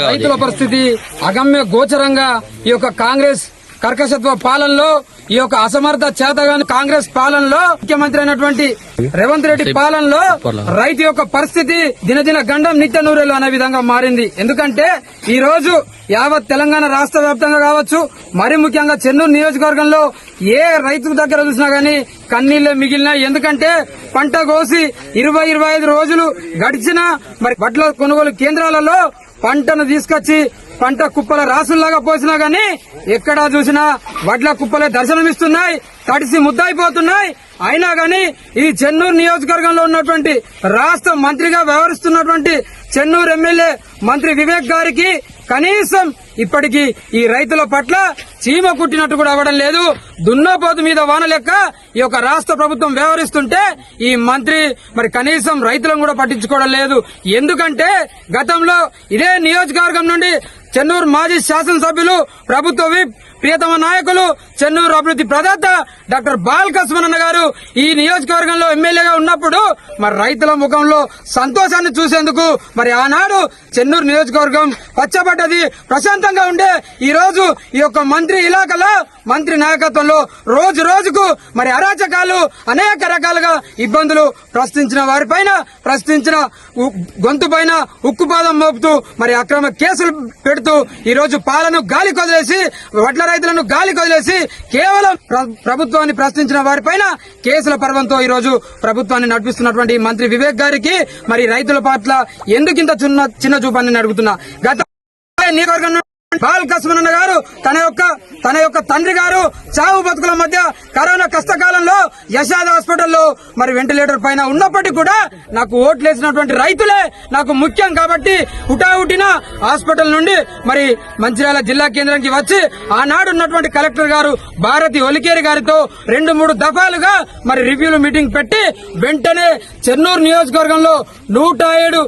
రైతుల పరిస్థితి అగమ్య గోచరంగా ఈ యొక్క కాంగ్రెస్ కర్కశత్వ పాలనలో, ఈ యొక్క అసమర్థ చేతగాని కాంగ్రెస్ పాలనలో, ముఖ్యమంత్రి అయినటువంటి రేవంత్ రెడ్డి పాలనలో రైతు యొక్క పరిస్థితి దినదిన గండం నిత్య నూరేలు అనే విధంగా మారింది. ఎందుకంటే ఈ రోజు యావత్ తెలంగాణ రాష్ట్ర వ్యాప్తంగా కావచ్చు, మరి ముఖ్యంగా చెన్నూరు నియోజకవర్గంలో ఏ రైతు దగ్గర చూసినా గానీ కన్నీళ్లే మిగిలినాయి. ఎందుకంటే పంట కోసి 20-25 రోజులు గడిచినా మరి వడ్ల కొనుగోలు కేంద్రాలలో పంటను తీసుకొచ్చి పంట కుప్పల రాసుల్లాగా పోసినా గానీ ఎక్కడా చూసినా వడ్ల కుప్పలే దర్శనమిస్తున్నాయి, తడిసి ముద్దయిపోతున్నాయి. అయినా గానీ ఈ చెన్నూరు నియోజకవర్గంలో ఉన్నటువంటి రాష్ట్ర మంత్రిగా వ్యవహరిస్తున్నటువంటి చెన్నూరు ఎమ్మెల్యే మంత్రి వివేక్ గారికి కనీసం ఇప్పటికీ ఈ రైతుల పట్ల చీమ కుట్టినట్టు కూడా అవ్వడం లేదు. దున్నపోతు మీద వాన లెక్క ఈ యొక్క రాష్ట్ర ప్రభుత్వం వ్యవహరిస్తుంటే ఈ మంత్రి మరి కనీసం రైతులను కూడా పట్టించుకోవడం లేదు. ఎందుకంటే గతంలో ఇదే నియోజకవర్గం నుండి చెన్నూరు మాజీ శాసనసభ్యులు, ప్రభుత్వ విప్, ప్రియతమ నాయకులు, చెన్నూరు అభివృద్ది ప్రదాత డాక్టర్ బాలకృష్ణన్న గారు ఈ నియోజకవర్గంలో ఎమ్మెల్యేగా ఉన్నప్పుడు మరి రైతుల ముఖంలో సంతోషాన్ని చూసేందుకు మరి ఆనాడు చెన్నూరు నియోజకవర్గం పచ్చబడ్డది, ప్రశాంతంగా ఉండే. ఈ రోజు ఈ యొక్క మంత్రి ఇలాకలో మంత్రి నాయకత్వంలో రోజు రోజుకు మరి అరాచకాలు, అనేక రకాలుగా ఇబ్బందులు ప్రశ్నించిన వారిపైన, ప్రశ్నించిన గొంతు పైన ఉక్కుపాదం మోపుతూ మరి అక్రమ కేసులు పెడుతూ ఈ రోజు పాలను గాలి కొదిలేసి, వడ్ల రైతులను గాలి కొదిలేసి కేవలం ప్రభుత్వాన్ని ప్రశ్నించిన వారిపైన కేసుల పర్వంతో ఈ రోజు ప్రభుత్వాన్ని నడిపిస్తున్నటువంటి మంత్రి వివేక్ గారికి మరి రైతుల పట్ల ఎందుకింత చిన్న చూపాన్ని అడుగుతున్నా. గత నియోజకవర్గం బాలకృష్ణన్న గారు తన యొక్క తండ్రి గారు చావు బతుకుల మధ్య కరోనా కష్టకాలంలో యశాద్ హాస్పిటల్లో మరి వెంటిలేటర్ పైన ఉన్నప్పటికీ కూడా నాకు ఓట్లేసినటువంటి రైతులే నాకు ముఖ్యం కాబట్టి హుటాహుటిన హాస్పిటల్ నుండి మరి మంచిర్యాల జిల్లా కేంద్రానికి వచ్చి ఆనాడు ఉన్నటువంటి కలెక్టర్ గారు భారతి ఒలికేరి గారితో 2-3 దఫాలుగా మరి రివ్యూలు మీటింగ్ పెట్టి వెంటనే చెన్నూరు నియోజకవర్గంలో 107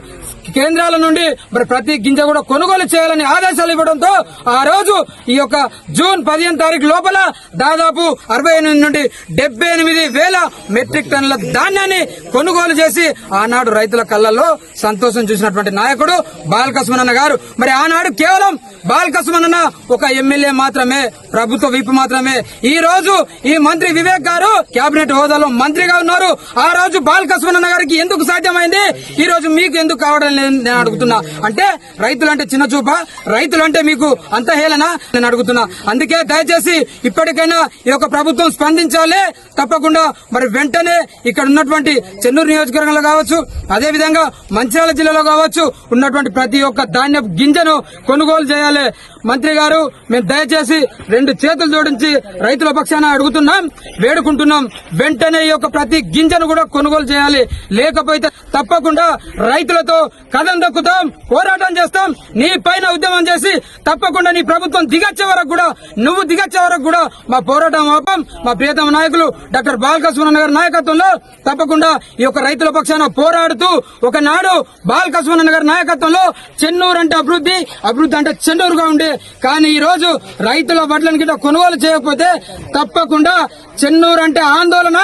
కేంద్రాల నుండి మరి ప్రతి గింజ కూడా కొనుగోలు చేయాలని ఆదేశాలు ఇవ్వడంతో ఆ రోజు ఈ యొక్క జూన్ 15వ తారీఖు లోపల దాదాపు 68 నుండి 78 వేల మెట్రిక్ టన్నుల ధాన్యాన్ని కొనుగోలు చేసి ఆనాడు రైతుల కళ్లలో సంతోషం చూసినటువంటి నాయకుడు బాలకృష్ణన్న గారు. మరి ఆనాడు కేవలం బాలకృష్ణన్న ఒక ఎమ్మెల్యే మాత్రమే, ప్రభుత్వ విప్ మాత్రమే. ఈ రోజు ఈ మంత్రి వివేక్ గారు కేబినెట్ హోదాలో మంత్రిగా ఉన్నారు. ఆ రోజు బాలకృష్ణన్న గారికి ఎందుకు సాధ్యమైంది, ఈ రోజు మీకు ఎందుకు కావడం నేను అడుగుతున్నా. అంటే రైతులంటే చిన్న చూప, రైతులంటే మీకు అంత హేళన నేను అడుగుతున్నా. అందుకే దయచేసి ఇప్పటికైనా ఈ యొక్క ప్రభుత్వం స్పందించాలి. తప్పకుండా మరి వెంటనే ఇక్కడ ఉన్నటువంటి చెన్నూరు నియోజకవర్గంలో కావచ్చు, అదేవిధంగా మంచిర్యాల జిల్లాలో కావచ్చు ఉన్నటువంటి ప్రతి ఒక్క ధాన్య గింజను కొనుగోలు చేయాలి. మంత్రి గారు మేము దయచేసి 2 చేతులు జోడించి రైతుల పక్షాన అడుగుతున్నాం, వేడుకుంటున్నాం. వెంటనే ఈ యొక్క ప్రతి గింజను కూడా కొనుగోలు చేయాలి. లేకపోతే తప్పకుండా రైతులతో కదం దొక్కుతాం, పోరాటం చేస్తాం, నీ పైన ఉద్యమం చేసి తప్పకుండా నీ ప్రభుత్వం దిగచ్చే వరకు కూడా, నువ్వు దిగచ్చే వరకు కూడా మా పోరాటం ఆపం. మా ప్రియతమ నాయకులు డాక్టర్ బాలకృష్ణన్న గారి నాయకత్వంలో తప్పకుండా ఈ యొక్క రైతుల పక్షాన పోరాడుతూ ఒకనాడు బాలకృష్ణన్న గారి నాయకత్వంలో చెన్నూరు అంటే అభివృద్ధి, అభివృద్ధి అంటే చెన్నూరుగా ఉండే. కానీ ఈ రోజు రైతుల వడ్లను గిట్ట కొనుగోలు చేయకపోతే తప్పకుండా చెన్నూరు అంటే ఆందోళన,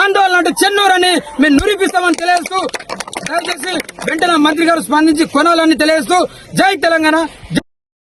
ఆందోళన అంటే చెన్నూరు అని మేము నిరూపిస్తామని తెలియజేస్తూ దయచేసి వెంటనే మంత్రి గారు స్పందించి కొనాలని తెలియజేస్తూ జై తెలంగాణ.